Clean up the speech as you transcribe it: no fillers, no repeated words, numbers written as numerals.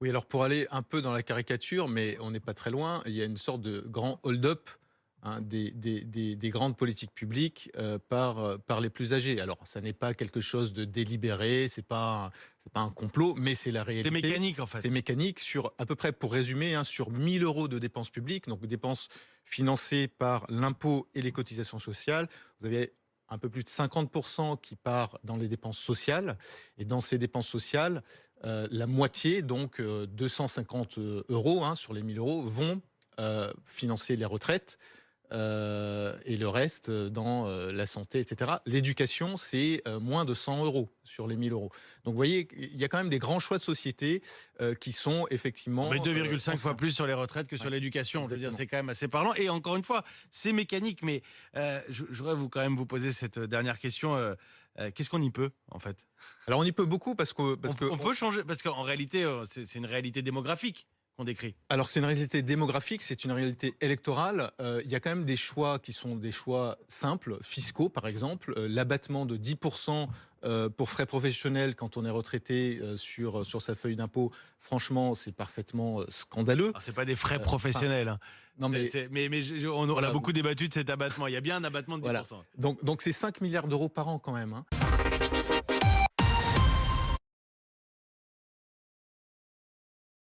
Oui, alors pour aller un peu dans la caricature, mais on n'est pas très loin, il y a une sorte de grand hold-up, hein, des grandes politiques publiques par les plus âgés. Alors, ça n'est pas quelque chose de délibéré, c'est pas un complot, mais c'est la C'est réalité. mécanique en fait. C'est mécanique sur, à peu près, pour résumer, hein, sur 1000 euros de dépenses publiques, donc dépenses financées par l'impôt et les cotisations sociales. Vous avez un peu plus de 50% qui part dans les dépenses sociales. Et dans ces dépenses sociales, la moitié, donc 250 euros, hein, sur les 1000 euros, vont financer les retraites et le reste dans la santé, etc. L'éducation, c'est moins de 100 euros sur les 1000 euros. Donc vous voyez, il y a quand même des grands choix de société qui sont effectivement... Mais 2,5 fois anciens. plus sur les retraites que sur Ouais, l'éducation. Je veux dire, exactement. c'est quand même assez parlant. Et encore une fois, c'est mécanique. Mais je voudrais quand même vous poser cette dernière question. Qu'est-ce qu'on y peut, en fait? Alors on y peut beaucoup parce que... On peut changer, parce qu'en réalité, c'est une réalité démographique qu'on décrit. Alors c'est une réalité démographique, c'est une réalité électorale. Il y a quand même des choix qui sont des choix simples, fiscaux par exemple. L'abattement de 10% pour frais professionnels quand on est retraité sur sa feuille d'impôt, franchement c'est parfaitement scandaleux. Alors, c'est pas des frais Enfin, professionnels, hein. non mais On a voilà, beaucoup débattu de cet abattement. Il y a bien un abattement de voilà. 10%. Donc c'est 5 milliards d'euros par an quand même, hein.